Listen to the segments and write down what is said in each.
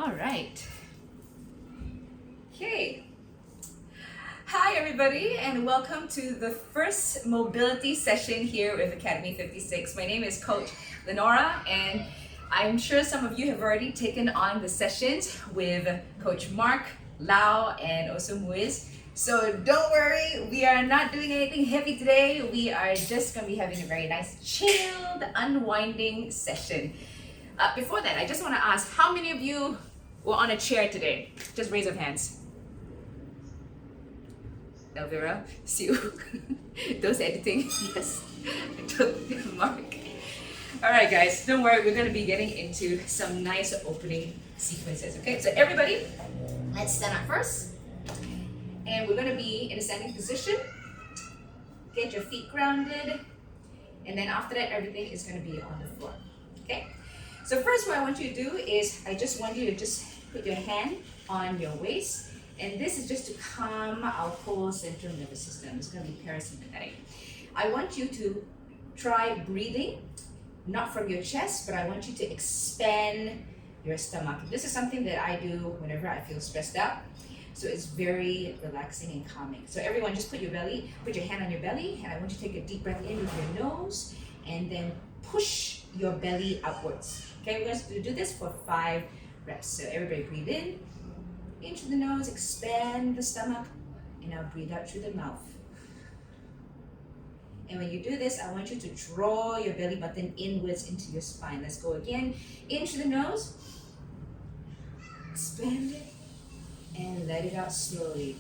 All right. Okay. Hi, everybody, and welcome to the first mobility session here with Academy 56. My name is Coach Linora, and I'm sure some of you have already taken on the sessions with Coach Mark, Lau, and also Muiz. So don't worry, we are not doing anything heavy today. We are just going to be having a very nice, chilled, unwinding session. Before that, I just want to ask, how many of you were on a chair today? Just raise of hands. Elvira, Sue, those editing, yes, Mark. All right, guys, don't worry, we're going to be getting into some nice opening sequences, okay? So everybody, let's stand up first. And we're going to be in a standing position. Get your feet grounded. And then after that, everything is going to be on the floor, okay? So first, what I want you to do is, I just want you to just put your hand on your waist. And this is just to calm our whole central nervous system. It's going to be parasympathetic. I want you to try breathing, not from your chest, but I want you to expand your stomach. This is something that I do whenever I feel stressed out. So it's very relaxing and calming. So everyone just put your hand on your belly, and I want you to take a deep breath in with your nose, and then push your belly upwards. Okay, we're going to do this for 5 reps. So everybody breathe in through the nose, expand the stomach, and now breathe out through the mouth. And when you do this, I want you to draw your belly button inwards into your spine. Let's go again. In through the nose, expand it, and let it out slowly.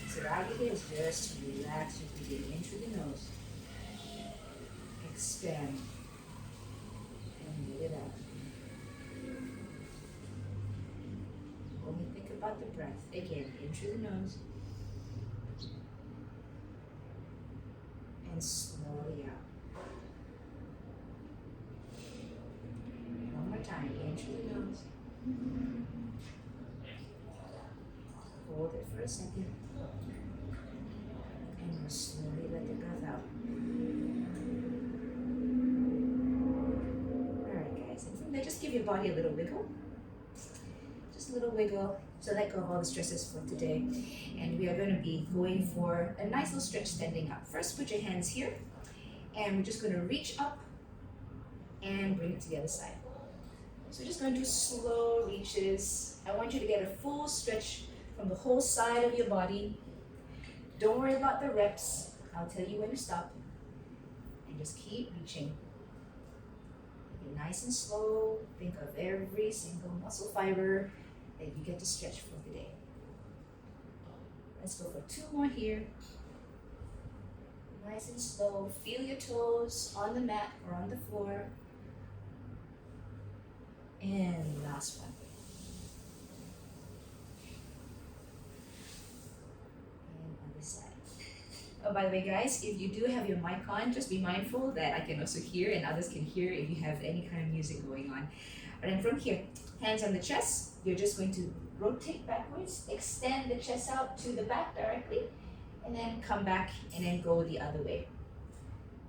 So the idea is just relax your breathing in through the nose, expand, and let it out. Only think about the breath. Again, in through the nose. And slowly out. One more time. In through the nose. Hold it for a second. And we'll slowly let the breath out. Alright, guys. And from there, just give your body a little wiggle. Just a little wiggle to let go of all the stresses for today. And we are going to be going for a nice little stretch standing up. First, put your hands here, and we're just going to reach up and bring it to the other side. So we're just going to do slow reaches. I want you to get a full stretch from the whole side of your body. Don't worry about the reps. I'll tell you when to stop. And just keep reaching. Be nice and slow. Think of every single muscle fiber that you get to stretch for the day. Let's go for 2 more here. Nice and slow. Feel your toes on the mat or on the floor. And last one. And other side. Oh, by the way, guys, if you do have your mic on, just be mindful that I can also hear and others can hear if you have any kind of music going on. And then from here, hands on the chest, you're just going to rotate backwards, extend the chest out to the back directly, and then come back and then go the other way.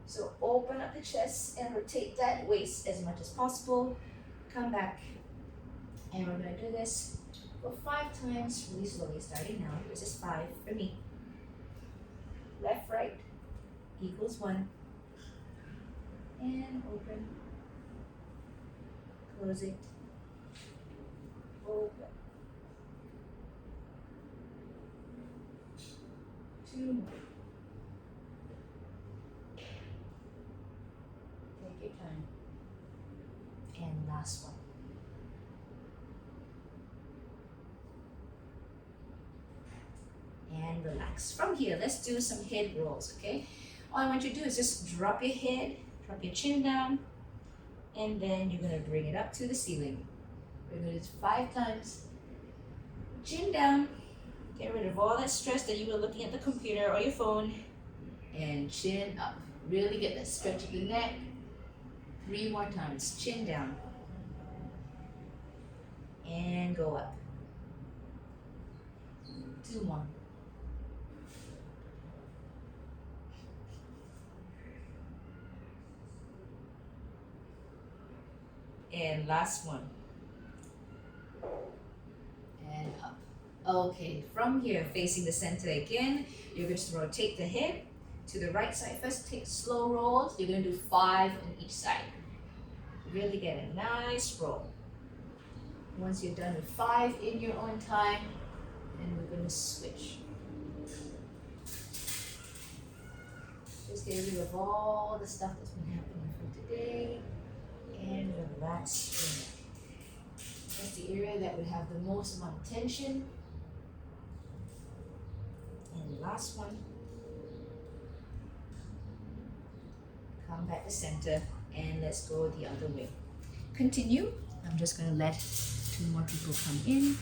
So open up the chest and rotate that waist as much as possible. Come back, and we're going to do this for 5 times really slowly, starting now. This is 5 for me. Left, right equals 1. And open. Close it. Open. 2 more. Take your time. And last one. And relax. From here, let's do some head rolls, okay? All I want you to do is just drop your head, drop your chin down, and then you're going to bring it up to the ceiling. We're going to do this 5 times. Chin down. Get rid of all that stress that you were looking at the computer or your phone. And chin up. Really get that stretch of the neck. 3 more times. Chin down. And go up. 2 more. And last one. And up. Okay, from here, facing the center again, you're going to rotate the head to the right side. First, take slow rolls. You're going to do 5 on each side. Really get a nice roll. Once you're done with 5 in your own time, then we're going to switch. Just get rid of all the stuff that's been happening for today and relax. That's the area that would have the most amount of tension. And last one. Come back to center and let's go the other way. Continue. I'm just going to let 2 more people come in.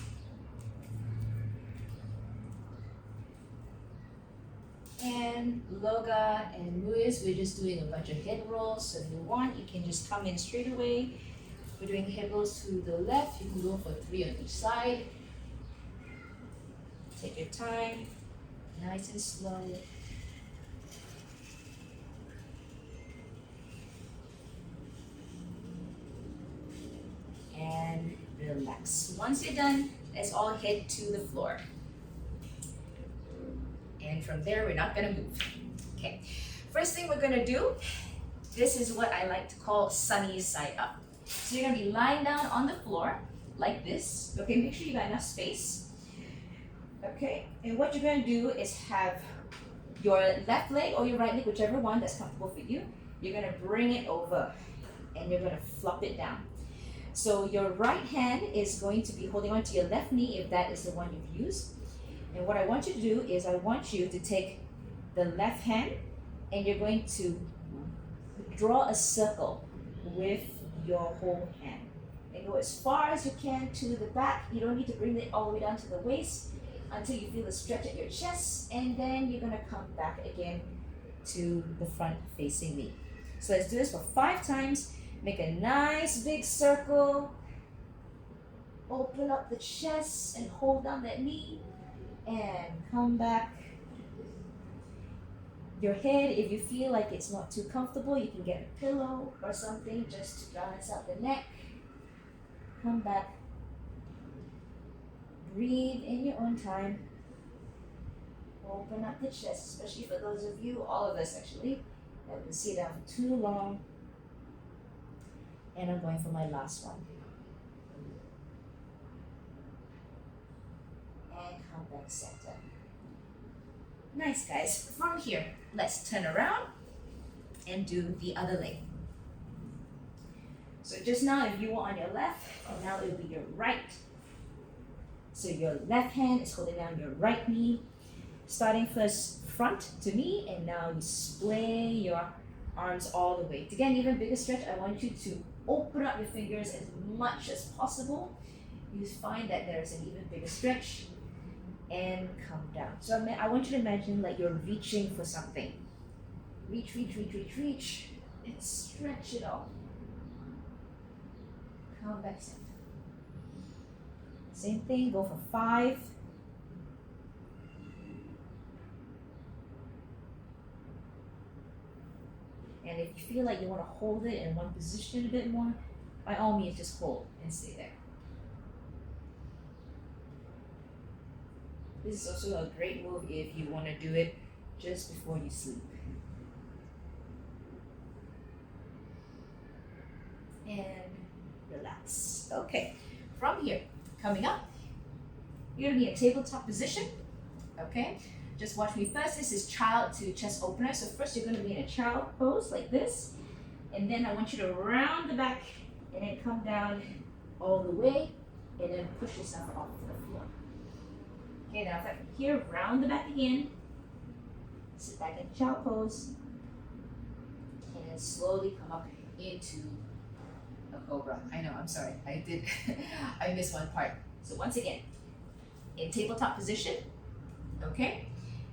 And Loga and Muis, we're just doing a bunch of head rolls. So if you want, you can just come in straight away. We're doing head rolls to the left. You can go for 3 on each side. Take your time, nice and slow. And relax. Once you're done, let's all head to the floor. And from there, we're not gonna move. Okay, first thing we're gonna do, this is what I like to call sunny side up. So you're gonna be lying down on the floor like this. Okay, make sure you got enough space. Okay, and what you're gonna do is have your left leg or your right leg, whichever one that's comfortable for you, you're gonna bring it over and you're gonna flop it down. So your right hand is going to be holding on to your left knee if that is the one you've used. And what I want you to do is I want you to take the left hand and you're going to draw a circle with your whole hand. And go as far as you can to the back. You don't need to bring it all the way down to the waist until you feel the stretch at your chest. And then you're gonna come back again to the front facing me. So let's do this for 5 times. Make a nice big circle. Open up the chest and hold down that knee. And come back. Your head, if you feel like it's not too comfortable, you can get a pillow or something just to balance out the neck. Come back. Breathe in your own time. Open up the chest, especially for those of you, all of us actually, that have been sitting down for too long. And I'm going for my last one. And come back center. Nice, guys. From here, let's turn around and do the other leg. So just now, if you were on your left, and now it will be your right. So your left hand is holding down your right knee, starting first front to me, and now you splay your arms all the way. To get an even bigger stretch, I want you to open up your fingers as much as possible. You find that there's an even bigger stretch. And come down. So I want you to imagine like you're reaching for something. Reach, reach, reach, reach, reach, and stretch it all. Come back center. Same thing, go for 5. And if you feel like you want to hold it in one position a bit more, by all means just hold and stay there. This is also a great move if you want to do it just before you sleep. And relax. Okay, from here, coming up, you're going to be in tabletop position. Okay, just watch me first. This is child to chest opener. So first you're going to be in a child pose like this. And then I want you to round the back and then come down all the way and then push yourself off the floor. Okay, now from here, round the back again. Sit back in child pose. And then slowly come up into a cobra. I know, I'm sorry. I missed one part. So once again, in tabletop position. Okay?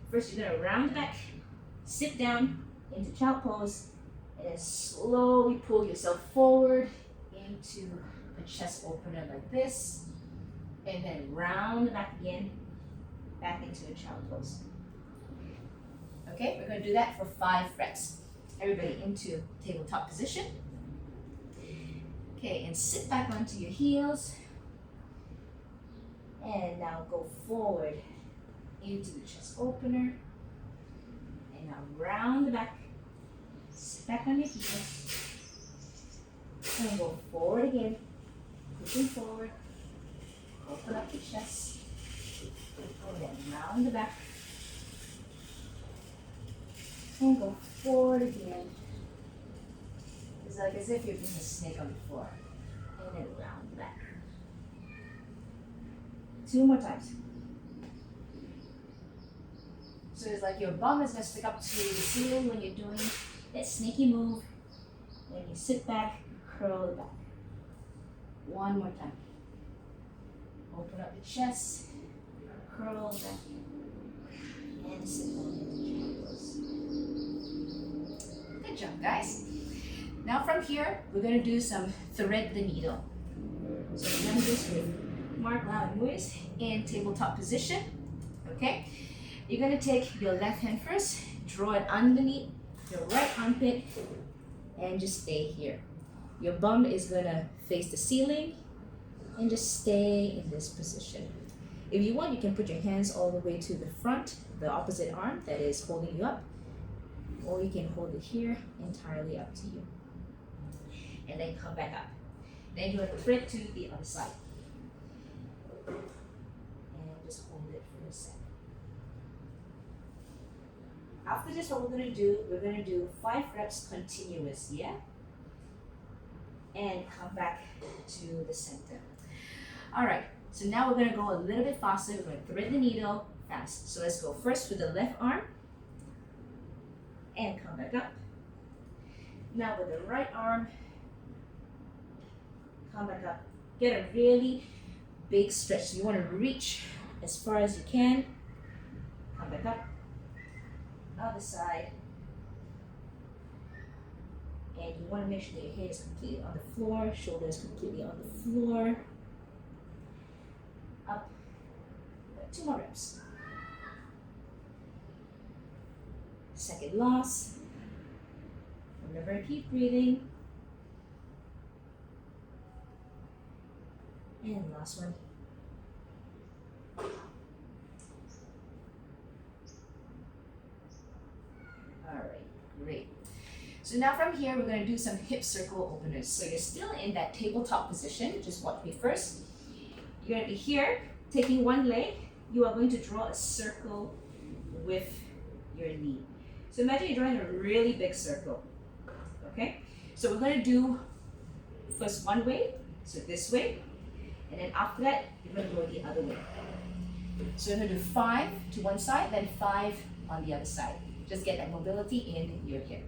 First you're gonna round the back, sit down into child pose, and then slowly pull yourself forward into a chest opener like this. And then round the back again. Back into a child pose. Okay, we're going to do that for 5 reps. Everybody into tabletop position. Okay, and sit back onto your heels. And now go forward into the chest opener. And now round the back. Sit back on your heels. And go forward again. Pushing forward. Open up the chest. And then round the back. And go forward again. It's like as if you're being a snake on the floor. And then round the back. 2 more times. So it's like your bum is going to stick up to the ceiling when you're doing that snaky move. When you sit back, curl the back. 1 more time. Open up the chest, curl the back, and sit down into your pose. Good job, guys. Now from here, we're going to do some thread the needle. So remember this with Mark Lewis in tabletop position. Okay? You're going to take your left hand first, draw it underneath your right armpit, and just stay here. Your bum is going to face the ceiling, and just stay in this position. If you want, you can put your hands all the way to the front, the opposite arm that is holding you up, or you can hold it here, entirely up to you. And then come back up. Then you want to thread to the other side. And just hold it for a second. After this, what we're going to do 5 reps continuous, yeah? And come back to the center. All right, so now we're going to go a little bit faster. We're going to thread the needle fast. So let's go first with the left arm and come back up. Now with the right arm, come back up. Get a really big stretch. So you want to reach as far as you can. Come back up. Other side. And you want to make sure that your head is completely on the floor, shoulders completely on the floor. Up. 2 more reps. Second loss. Remember, keep breathing. And last one. All right, great. So now from here, we're going to do some hip circle openers. So you're still in that tabletop position. Just watch me first. You're going to be here, taking one leg. You are going to draw a circle with your knee. So imagine you're drawing a really big circle. Okay? So we're going to do first one way, so this way. And then after that, you're going to go the other way. So we're going to do 5 to one side, then 5 on the other side. Just get that mobility in your hip.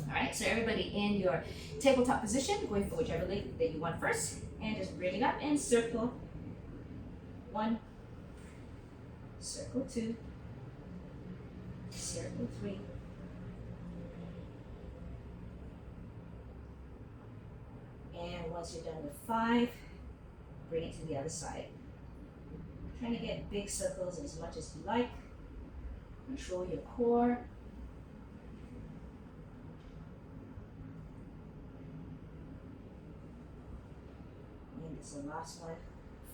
All right, so everybody in your tabletop position, going for whichever leg that you want first, and just bring it up and circle. 1, circle 2, circle 3, and once you're done with 5, bring it to the other side. Trying to get big circles as much as you like. Control your core. And this is the last one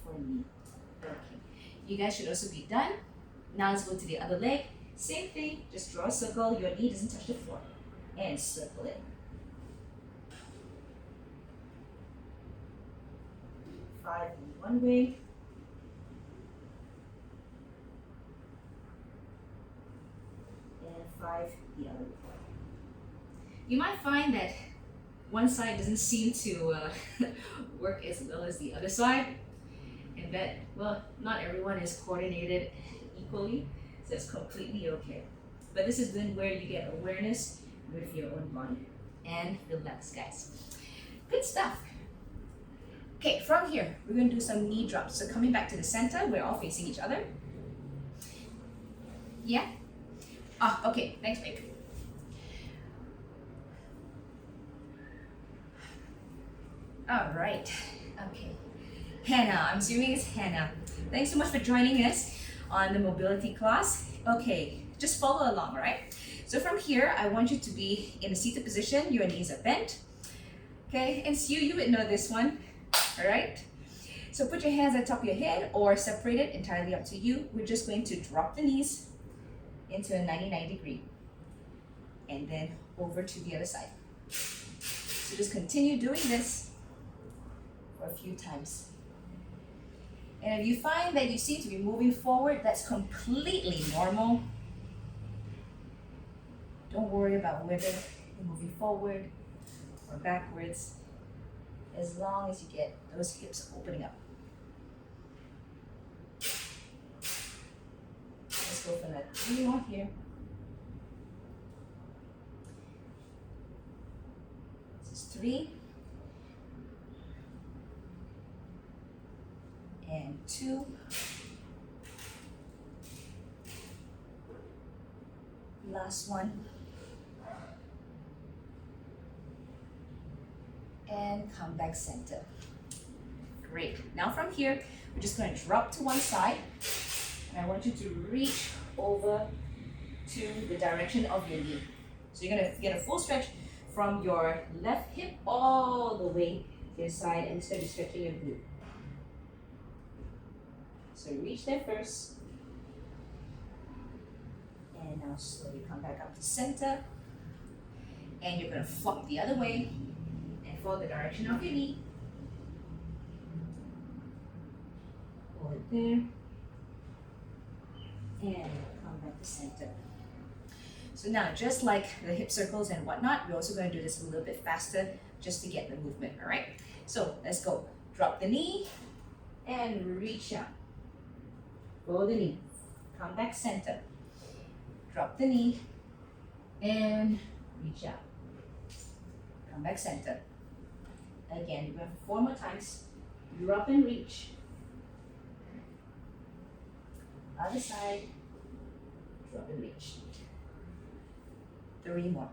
for me. Okay. You guys should also be done. Now let's go to the other leg. Same thing, just draw a circle. Your knee doesn't touch the floor. And circle it. 5 in one way. And 5 the other way. You might find that one side doesn't seem to work as well as the other side. And that, well, not everyone is coordinated equally, so it's completely okay. But this is then where you get awareness with your own body. And relax, guys. Good stuff. Okay, from here, we're going to do some knee drops. So coming back to the center, we're all facing each other. Yeah? Ah, okay, thanks, babe. All right, okay. Hannah, I'm assuming it's Hannah. Thanks so much for joining us on the mobility class. Okay, just follow along, all right? So from here, I want you to be in a seated position. Your knees are bent. Okay, and Sue, you would know this one, all right? So put your hands on top of your head or separate it, entirely up to you. We're just going to drop the knees into a 99 degree and then over to the other side. So just continue doing this for a few times. And if you find that you seem to be moving forward, that's completely normal. Don't worry about whether you're moving forward or backwards, as long as you get those hips opening up. Let's go for that 3 more here. This is 3. And 2. Last one. And come back center. Great. Now from here, we're just going to drop to one side. And I want you to reach over to the direction of your knee. So you're going to get a full stretch from your left hip all the way to your side, and instead of stretching your glute. So reach there first. And now slowly come back up to center. And you're going to flop the other way and follow the direction of your knee. Hold it there. And come back to center. So now, just like the hip circles and whatnot, we're also going to do this a little bit faster just to get the movement, all right? So let's go. Drop the knee and reach out. Follow the knee. Come back center. Drop the knee and reach out. Come back center. Again, you're going to 4 more times. Drop and reach. Other side. Drop and reach. 3 more.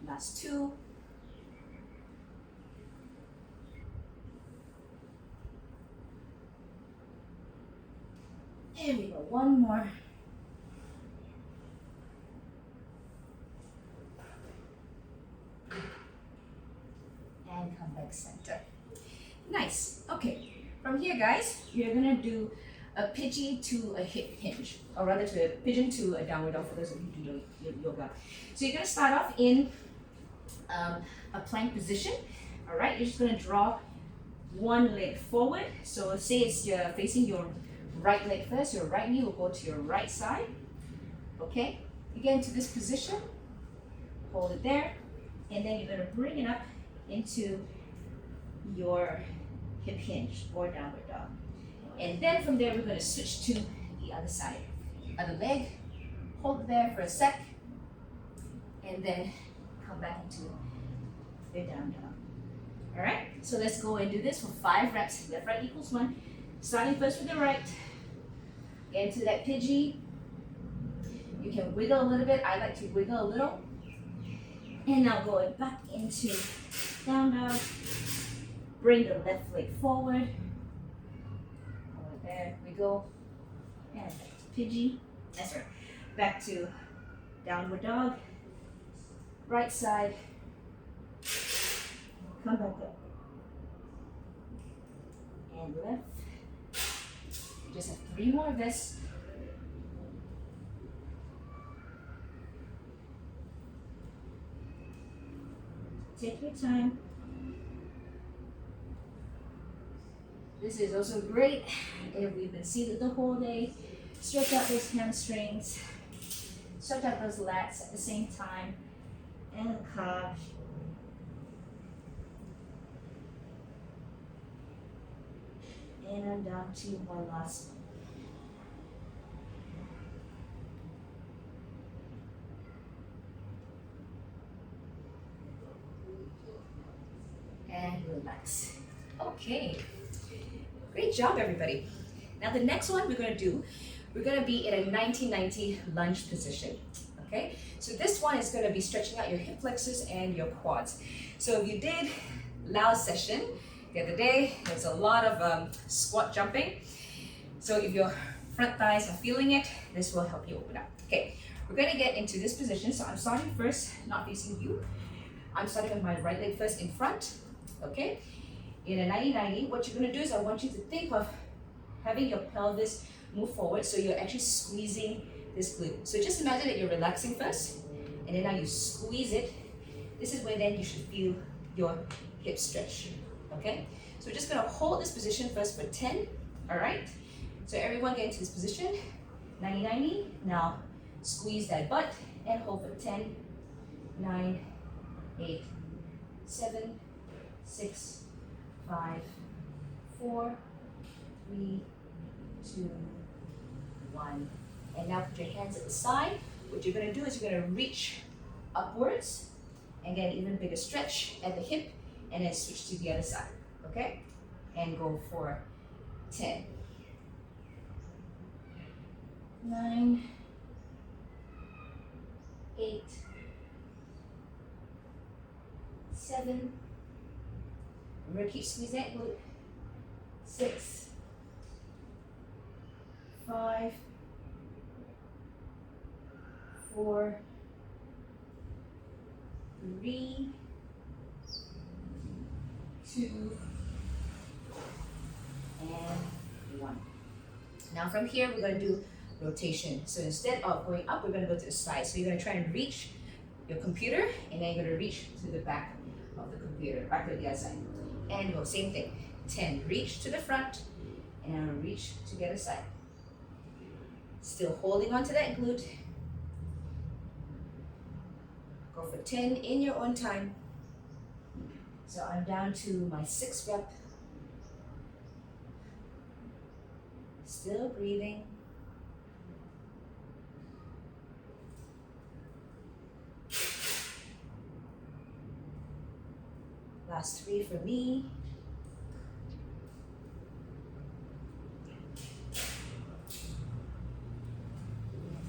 Last 2. And we go 1 more. And come back center. Nice. Okay. From here, guys, you're gonna do a pigeon to a hip hinge, or rather to a pigeon to a downward dog for those of you who do yoga. So you're gonna start off in a plank position. All right. You're just gonna draw one leg forward. So say you're facing your right leg first. Your right knee will go to your right side. Okay. You get into this position. Hold it there, and then you're gonna bring it up into your hip hinge or downward dog. And then from there, we're going to switch to the other side. Other leg, hold it there for a sec, and then come back into your down dog. All right, so let's go and do this for 5 reps. Left, right equals 1. Starting first with the right. Get into that pigeon. You can wiggle a little bit. I like to wiggle a little. And now going back into down dog. Bring the left leg forward. Over there we go. And back to pigeon. That's right. Back to downward dog. Right side. Come back up. And left. You just have 3 more of this. Take your time. This is also great if we've been seated the whole day. Stretch out those hamstrings. Stretch out those lats at the same time. And the calf. And I'm down to one last one. And relax. Okay. Great job, everybody. Now the next one we're going to be in a 1990 lunge position. Okay, so this one is going to be stretching out your hip flexors and your quads. So if you did Lao's session the other day, there's a lot of squat jumping. So if you're front thighs are feeling it, this will help you open up. Okay, we're gonna get into this position. So I'm starting first, not facing you. I'm starting with my right leg first in front, okay? In a 90-90, what you're gonna do is I want you to think of having your pelvis move forward, so you're actually squeezing this glute. So just imagine that you're relaxing first, and then now you squeeze it. This is where then you should feel your hip stretch, okay? So we're just gonna hold this position first for 10, all right? So everyone get into this position, 90-90. Now squeeze that butt and hold for 10, 9, 8, 7, 6, 5, 4, 3, 2, 1. And now put your hands at the side. What you're gonna do is you're gonna reach upwards and get an even bigger stretch at the hip, and then switch to the other side, okay? And go for 10, 9, 8, 7. Remember, keep squeezing that glute. 6, 5, 4, 3, 2, and 1. Now from here, we're going to do rotation. So instead of going up, we're going to go to the side. So you're going to try and reach your computer, and then you're going to reach to the back of the computer, back to the other side. And go, same thing. 10, reach to the front, and reach to the other side. Still holding on to that glute. Go for 10 in your own time. So I'm down to my 6th rep. Still breathing. Last 3 for me.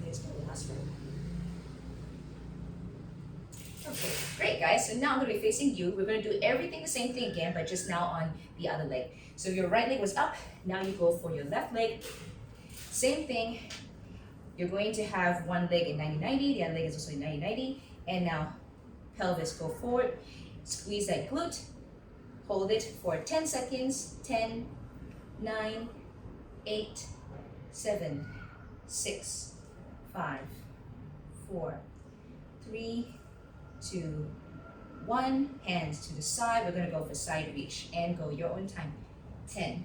Here's my last one. Okay, great guys. So now I'm going to be facing you. We're going to do everything the same thing again, but just now on the other leg. So if your right leg was up, now you go for your left leg. Same thing. You're going to have one leg in 90-90, the other leg is also in 90-90, and now pelvis go forward. Squeeze that glute, hold it for 10 seconds, 10, 9, 8, 7, 6, 5, 4, 3, 2, 1. Hands to the side. We're going to go for side reach and go your own time. 10.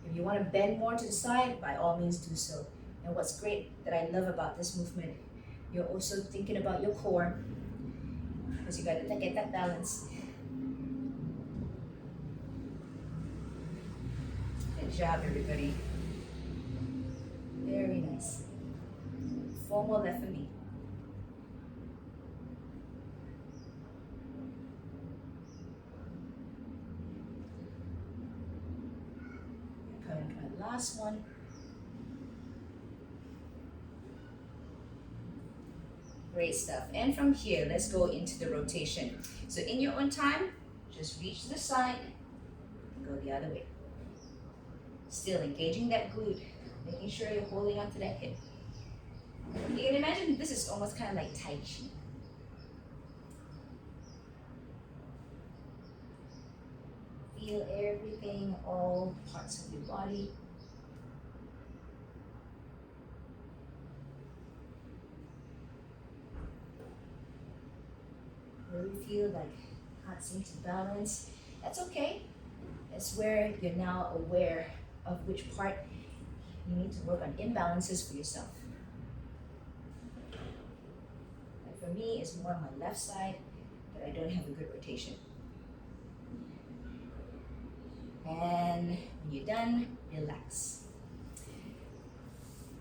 If you want to bend more to the side, by all means do so. And what's great that I love about this movement, you're also thinking about your core, because you got to get that balance. Good job, everybody. Very nice. 4 more left for me. Coming to my last one. Great stuff. And from here, let's go into the rotation. So in your own time, just reach to the side and go the other way. Still engaging that glute, making sure you're holding onto that hip. You can imagine this is almost kind of like Tai Chi. Feel everything, all parts of your body. Really feel like can't seem to balance. That's okay. That's where you're now aware of which part you need to work on imbalances for yourself. And for me, it's more on my left side that I don't have a good rotation. And when you're done, relax.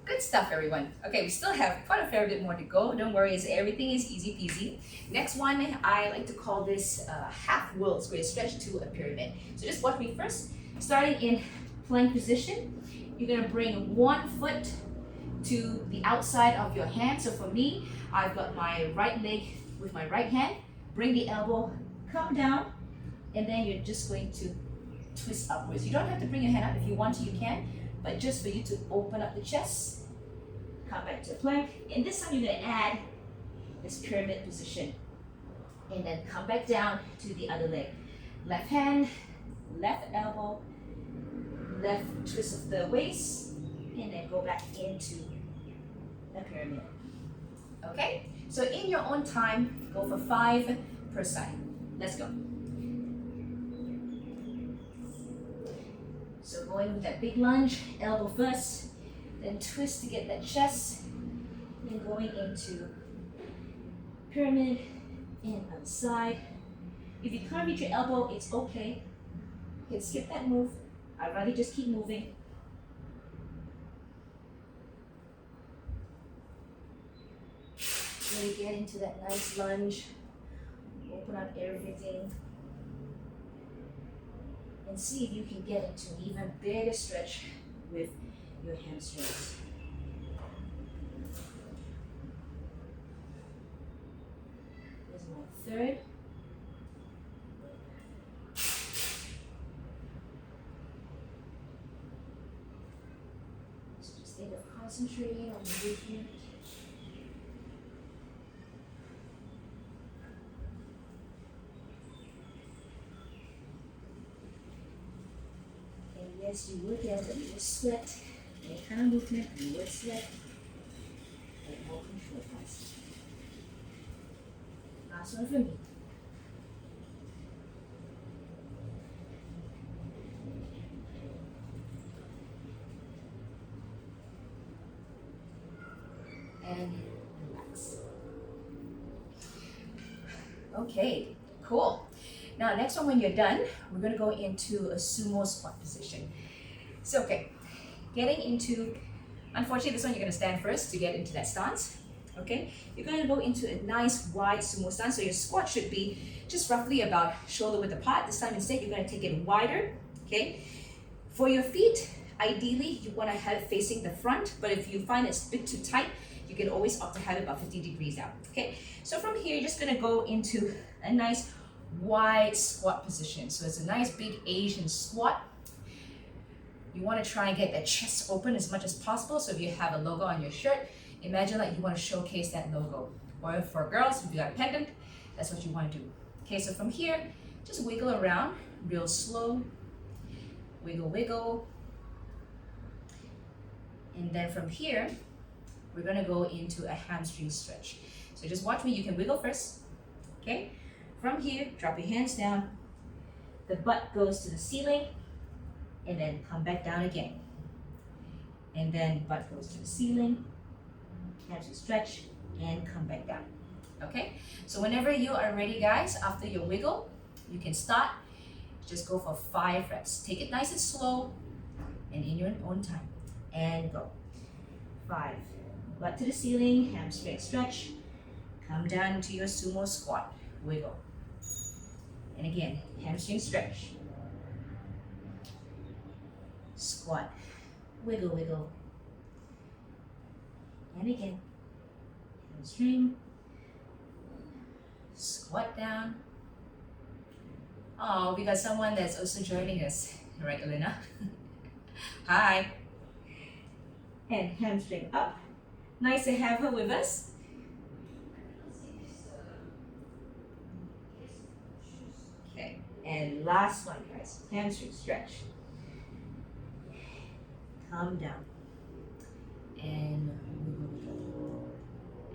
Good stuff, everyone. Okay, we still have quite a fair bit more to go. Don't worry, everything is easy peasy. Next one, I like to call this half world square stretch to a pyramid. So just watch me first. Starting in plank position, you're gonna bring one foot to the outside of your hand. So for me, I've got my right leg with my right hand. Bring the elbow, come down, and then you're just going to twist upwards. You don't have to bring your hand up. If you want to, you can, but just for you to open up the chest, come back to a plank, and this time you're going to add this pyramid position, and then come back down to the other leg. Left hand, left elbow, left twist of the waist, and then go back into the pyramid. Okay? So in your own time, go for 5 per side. Let's go. So going with that big lunge, elbow first, then twist to get that chest, then going into pyramid and other side. If you can't reach your elbow, it's okay. You can skip that move. I'd rather just keep moving. Really get into that nice lunge. Open up everything. And see if you can get into an even bigger stretch with your hamstrings. Here's my third. So just think of concentrating on the movement. Yes, you would get that you would sweat. Any kind of movement, you would sweat. But more control, guys. Last one for me. And relax. Okay, cool. Now, next one, when you're done, we're going to go into a sumo squat position. So, okay, getting into, unfortunately, this one you're going to stand first to get into that stance. Okay, you're going to go into a nice wide sumo stance. So your squat should be just roughly about shoulder width apart. This time instead, you're going to take it wider. Okay, for your feet, ideally you want to have it facing the front, but if you find it's a bit too tight, you can always opt to have it about 50 degrees out. Okay, so from here, you're just going to go into a nice wide squat position. So it's a nice big Asian squat. You want to try and get that chest open as much as possible. So if you have a logo on your shirt, imagine like you want to showcase that logo. Or for girls, if you got a pendant, that's what you want to do. Okay, so from here, just wiggle around real slow. Wiggle, wiggle. And then from here, we're going to go into a hamstring stretch. So just watch me. You can wiggle first. Okay. From here, drop your hands down, the butt goes to the ceiling, and then come back down again. And then butt goes to the ceiling, hamstring stretch, and come back down. Okay? So whenever you are ready, guys, after your wiggle, you can start. Just go for 5 reps. Take it nice and slow, and in your own time. And go. 5. Butt to the ceiling, hamstring stretch, come down to your sumo squat, wiggle. And again, hamstring stretch. Squat. Wiggle, wiggle. And again, hamstring. Squat down. Oh, we got someone that's also joining us. Right, Elena? Hi. And hamstring up. Nice to have her with us. And last one, guys, hamstring stretch. Come down. And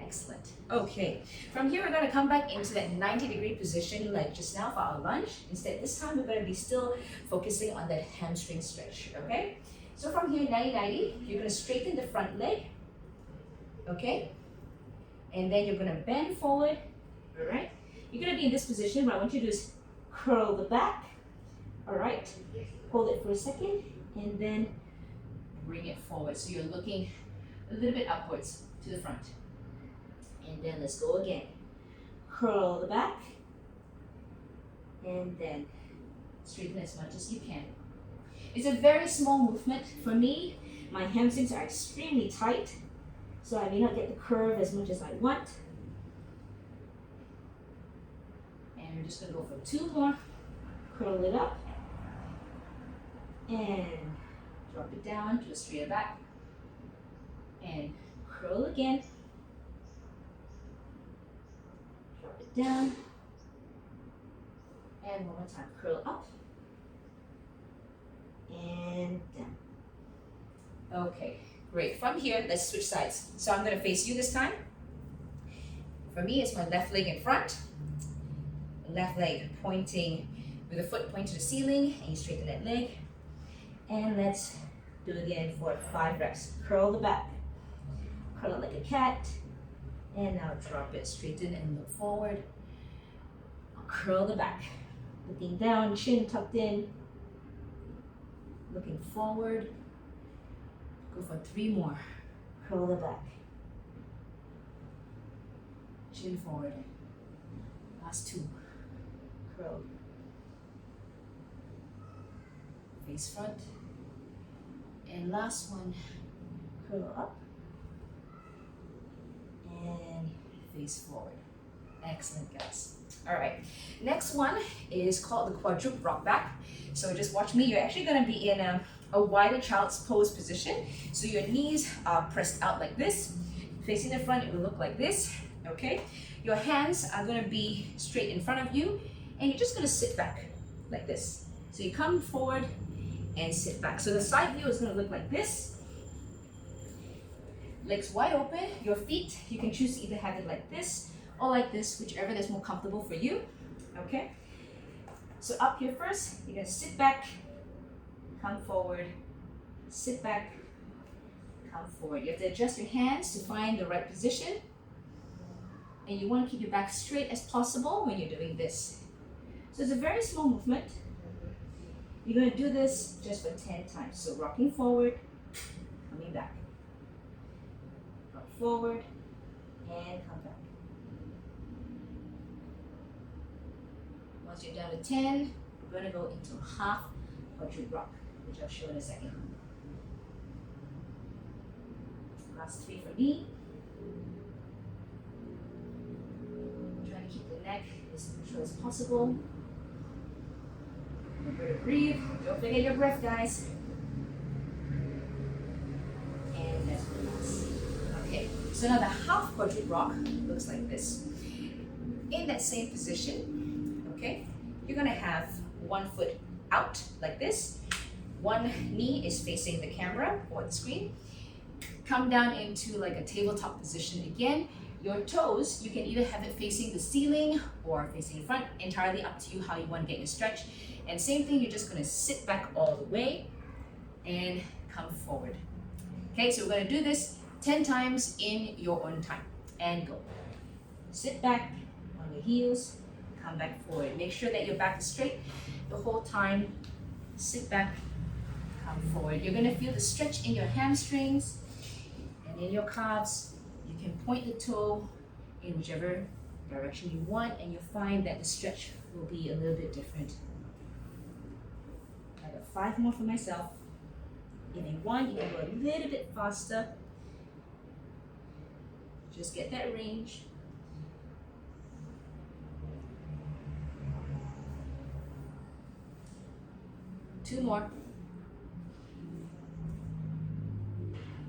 excellent. Okay, from here we're going to come back into that 90-degree position like just now for our lunge. Instead, this time we're going to be still focusing on that hamstring stretch, okay? So from here, 90-90, you're going to straighten the front leg, okay? And then you're going to bend forward, all right? You're going to be in this position. What I want you to do is curl the back, all right? Hold it for a second, and then bring it forward. So you're looking a little bit upwards to the front. And then let's go again. Curl the back, and then straighten as much as you can. It's a very small movement. For me, my hamstrings are extremely tight, so I may not get the curve as much as I want. And we're just gonna go for 2 more. Curl it up, and drop it down to a straighter back, and curl again, drop it down, and one more time, curl up, and down. Okay, great. From here, let's switch sides. So I'm going to face you this time. For me, it's my left leg in front, left leg pointing with the foot pointing to the ceiling, and you straighten that leg. And let's do it again for 5 reps. Curl the back, curl it like a cat, and now drop it, straighten and look forward. Curl the back, looking down, chin tucked in, looking forward. Go for 3 more. Curl the back, chin forward. Last 2. Curl. Face front. And last one. Curl up. And face forward. Excellent, guys. All right. Next one is called the quadrupedal rock back. So just watch me. You're actually going to be in a wider child's pose position. So your knees are pressed out like this. Facing the front, it will look like this. Okay. Your hands are going to be straight in front of you, and you're just going to sit back like this. So you come forward and sit back. So the side view is going to look like this. Legs wide open. Your feet, you can choose to either have it like this or like this, whichever is more comfortable for you. Okay. So up here first, you're going to sit back, come forward, sit back, come forward. You have to adjust your hands to find the right position. And you want to keep your back straight as possible when you're doing this. So it's a very small movement. You're going to do this just for 10 times. So rocking forward, coming back. Rock forward, and come back. Once you're down to 10, we're going to go into half quadrupedal rock, which I'll show in a second. Last 3 for me. Keep the neck as neutral as possible. Remember to breathe. Don't forget your breath, guys. And let's relax. Okay, so now the half quadrupedal rock looks like this. In that same position, okay, you're gonna have one foot out like this. One knee is facing the camera or the screen. Come down into like a tabletop position again. Your toes, you can either have it facing the ceiling or facing in front, entirely up to you how you want to get your stretch. And same thing, you're just going to sit back all the way and come forward. Okay, so we're going to do this 10 times in your own time. And go. Sit back on your heels, come back forward. Make sure that your back is straight the whole time. Sit back, come forward. You're going to feel the stretch in your hamstrings and in your calves. You can point the toe in whichever direction you want, and you'll find that the stretch will be a little bit different. I got 5 more for myself. If you want, you can go a little bit faster. Just get that range. Two more.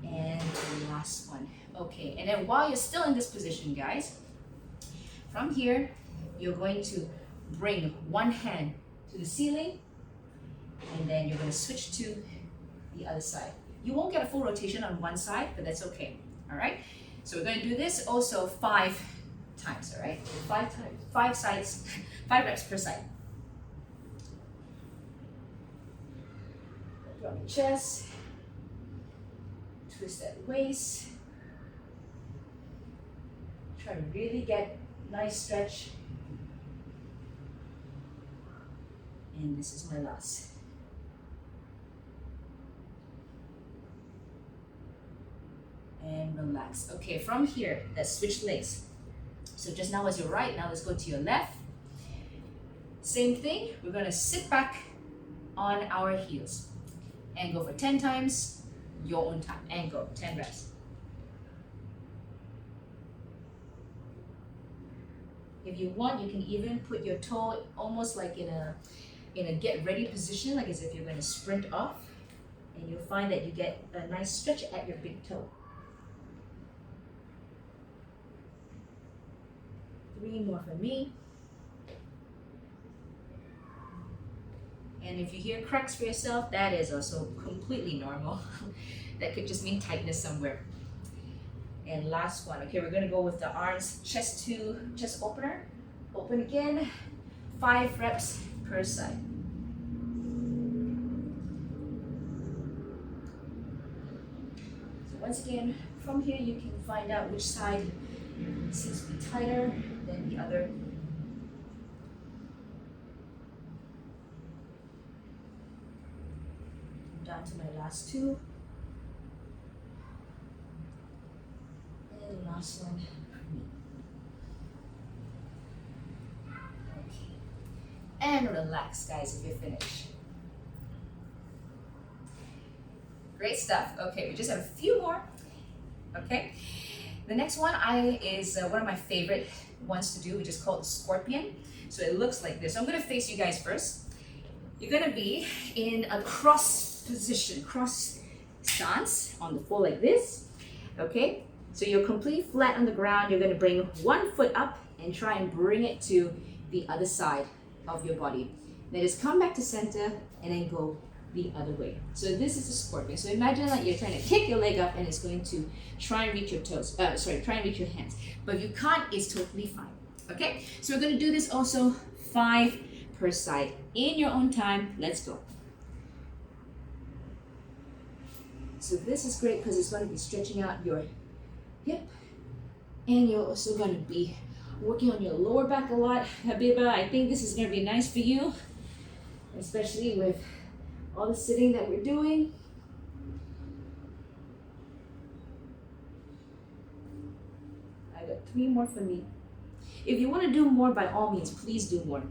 And the last one. Okay, and then while you're still in this position, guys, from here, you're going to bring one hand to the ceiling, and then you're going to switch to the other side. You won't get a full rotation on one side, but that's okay, all right? So we're going to do this also 5 times, all right? 5 times, 5 sides, 5 reps per side. Drop your chest, twist that waist. Try to really get nice stretch. And this is my last. And relax. Okay, from here, let's switch legs. So just now was your right, now let's go to your left. Same thing, we're gonna sit back on our heels and go for 10 times, your own time, and go, 10 reps. If you want, you can even put your toe almost like in a in a get ready position, like as if you're going to sprint off, and you'll find that you get a nice stretch at your big toe. 3 more for me. And if you hear cracks for yourself, that is also completely normal. That could just mean tightness somewhere. And last one. Okay, we're gonna go with the arms, chest to chest opener. Open again, 5 reps per side. So once again, from here you can find out which side seems to be tighter than the other. Down to my last 2. And the last one. Okay. And relax, guys, if you're finished. Great stuff. Okay, we just have a few more. Okay. The next one is one of my favorite ones to do, which is called the scorpion. So it looks like this. So I'm going to face you guys first. You're going to be in a cross position, cross stance on the floor like this. Okay, so you're completely flat on the ground. You're going to bring one foot up and try and bring it to the other side of your body. Then just come back to center and then go the other way. So this is a scorpion. So imagine like you're trying to kick your leg up and it's going to try and reach your toes. Try and reach your hands. But if you can't, it's totally fine. Okay, so we're going to do this also 5 per side in your own time. Let's go. So this is great because it's going to be stretching out your hip, and you're also going to be working on your lower back a lot. Habiba, I think this is going to be nice for you, especially with all the sitting that we're doing. I got 3 more for me. If you want to do more, by all means, please do more.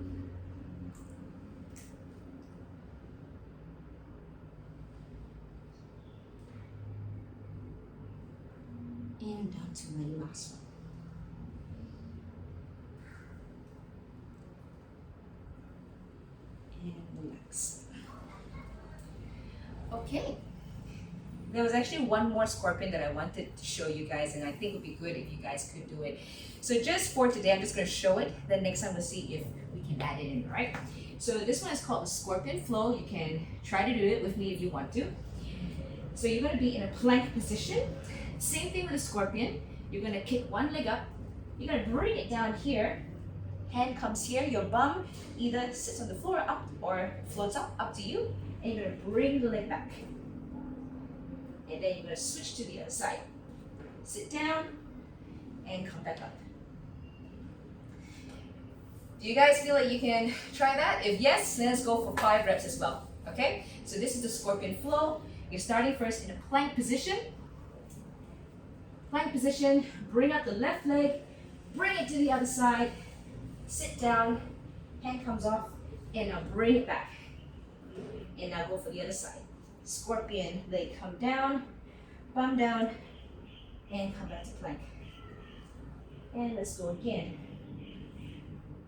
And down to my last one. And relax. Okay. There was actually one more scorpion that I wanted to show you guys, and I think it would be good if you guys could do it. So just for today, I'm just going to show it. Then next time we'll see if we can add it in, right? So this one is called the scorpion flow. You can try to do it with me if you want to. So you're going to be in a plank position. Same thing with a scorpion. You're going to kick one leg up. You're going to bring it down here. Hand comes here. Your bum either sits on the floor up or floats up to you. And you're going to bring the leg back. And then you're going to switch to the other side. Sit down and come back up. Do you guys feel like you can try that? If yes, then let's go for 5 reps as well. Okay? So this is the scorpion flow. You're starting first in a plank position. Plank position, bring up the left leg, bring it to the other side, sit down, hand comes off, and now bring it back. And now go for the other side. Scorpion, leg come down, bum down, and come back to plank. And let's go again.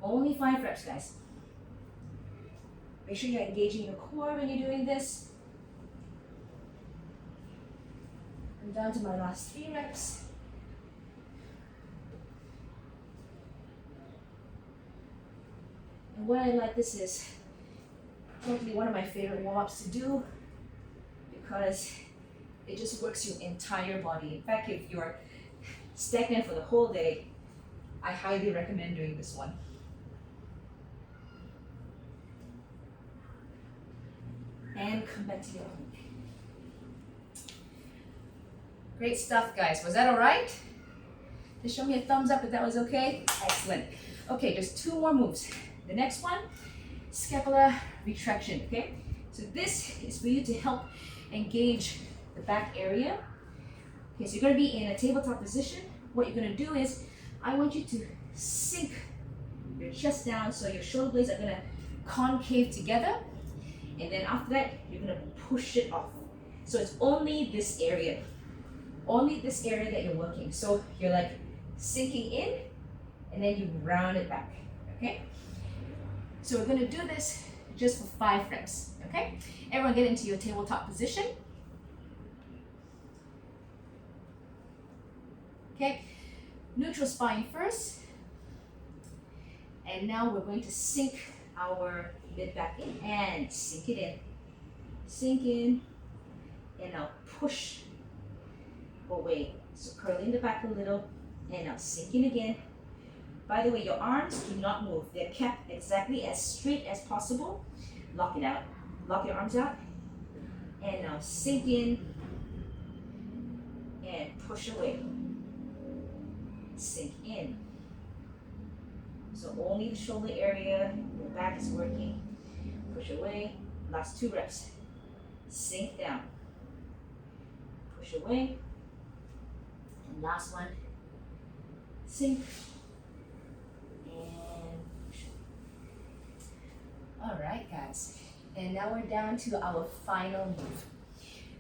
Only 5 reps, guys. Make sure you're engaging your core when you're doing this. I'm down to my last 3 reps. And why I like this is probably one of my favorite warm-ups to do, because it just works your entire body. In fact, if you're stagnant for the whole day, I highly recommend doing this one. And come back to your plank. Great stuff, guys. Was that all right? Just show me a thumbs up if that was okay. Excellent. Okay, just 2 more moves. The next one, scapular retraction, okay? So this is for you to help engage the back area. Okay, so you're gonna be in a tabletop position. What you're gonna do is, I want you to sink your chest down so your shoulder blades are gonna concave together. And then after that, you're gonna push it off. So it's only this area that you're working. So you're like sinking in, and then you round it back, okay? So we're gonna do this just for 5 reps, okay? Everyone get into your tabletop position. Okay, neutral spine first. And now we're going to sink our mid back in and sink it in. Sink in, and now push away. So curling the back a little, and now sink in again. By the way, your arms do not move. They're kept exactly as straight as possible. Lock it out. Lock your arms out. And now sink in and push away. Sink in. So only the shoulder area, your back is working. Push away. Last 2 reps. Sink down. Push away. And last one. Sink. And push. All right, guys. And now we're down to our final move.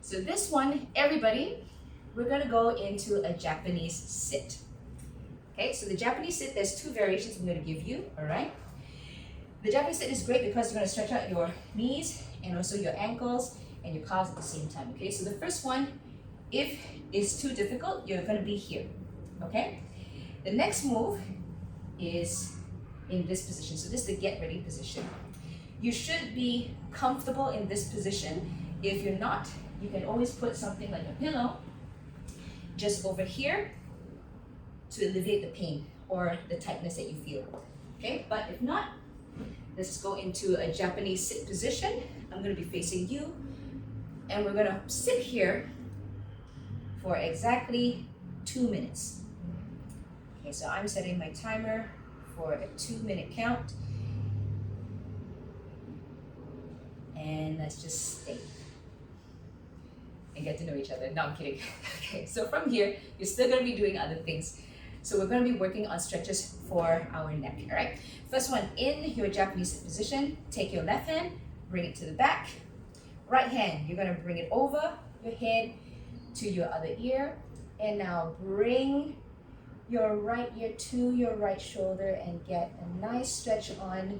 So this one, everybody, we're gonna go into a Japanese sit. Okay, so the Japanese sit, there's 2 variations I'm gonna give you, all right? The Japanese sit is great because you're gonna stretch out your knees and also your ankles and your calves at the same time, okay? So the first one, if it's too difficult, you're gonna be here, okay? The next move is in this position. So this is the get ready position. You should be comfortable in this position. If you're not, you can always put something like a pillow just over here to alleviate the pain or the tightness that you feel, okay? But if not, let's go into a Japanese sit position. I'm gonna be facing you, and we're gonna sit here for exactly 2 minutes. Okay, so I'm setting my timer for a 2-minute count. And let's just stay and get to know each other. No, I'm kidding. Okay, so from here, you're still gonna be doing other things. So we're gonna be working on stretches for our neck, all right? First one, in your Japanese sit position, take your left hand, bring it to the back. Right hand, you're gonna bring it over your head to your other ear. And now bring your right ear to your right shoulder and get a nice stretch on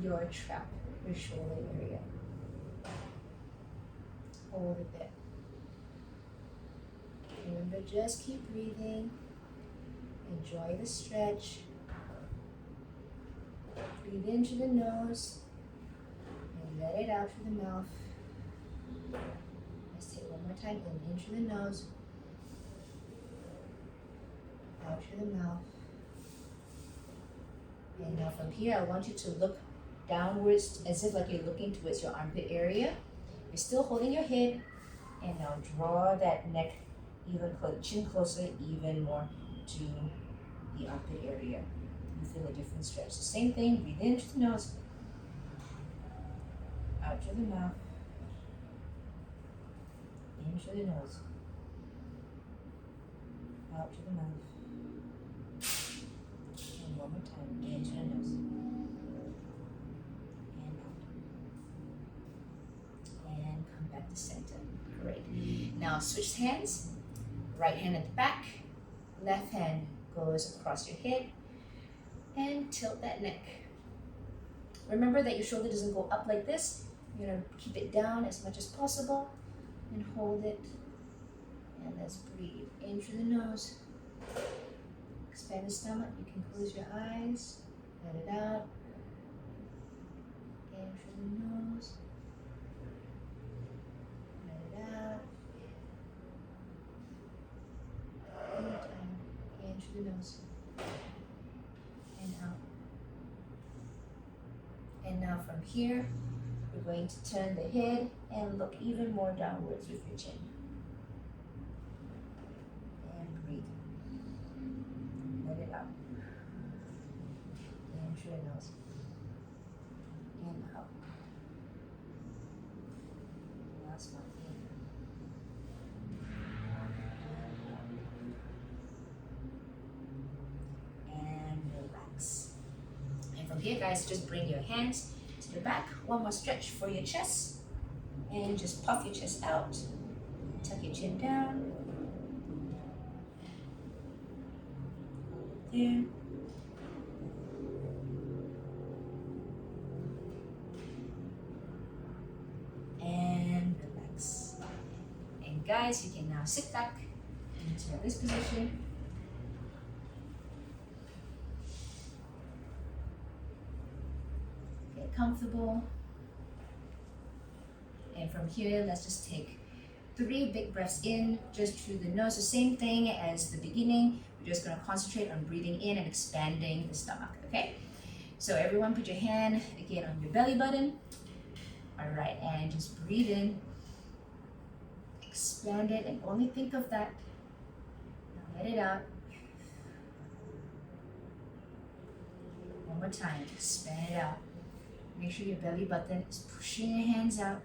your trap, your shoulder area. Hold it there. Remember, just keep breathing. Enjoy the stretch. Breathe in through the nose and let it out through the mouth. Let's take one more time. In through the nose, out through the mouth. And now from here, I want you to look downwards as if like you're looking towards your armpit area. You're still holding your head, and now draw that neck even closer, chin closer, even more to the armpit area. You feel a different stretch. The same thing, breathe in through the nose, out through the mouth, in through the nose, out through the mouth, and one more time, in through the nose, and out, and come back to center. Great. Now switch hands, right hand at the back, left hand goes across your head, and tilt that neck. Remember that your shoulder doesn't go up like this. You're gonna keep it down as much as possible and hold it. And let's breathe in through the nose. Expand the stomach. You can close your eyes. Let it out. In through the nose. Let it out. One more time. In through the nose. And out. And now from here, we're going to turn the head and look even more downwards with your chin. And breathe. Let it out. In through the nose. And out. Last one. In. And relax. And from here, guys, just bring your hands to the back. One more stretch for your chest. And just puff your chest out. Tuck your chin down. There. guys, you can now sit back into this position. Get comfortable. And from here, let's just take 3 big breaths in, just through the nose. The same thing as the beginning. We're just gonna concentrate on breathing in and expanding the stomach, okay? So everyone put your hand again on your belly button. All right, and just breathe in, expand it, and only think of that. Now let it out. One more time, expand it out. Make sure your belly button is pushing your hands out.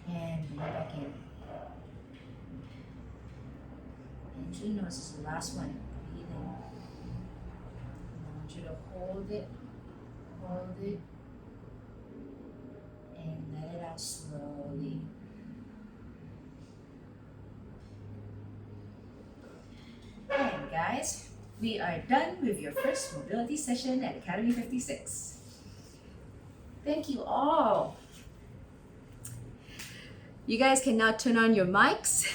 And breathe back in. Into the nose is the last one. Breathe in. I want you to hold it, and let it out slowly. And guys, we are done with your first mobility session at Academy 56. Thank you all. You guys can now turn on your mics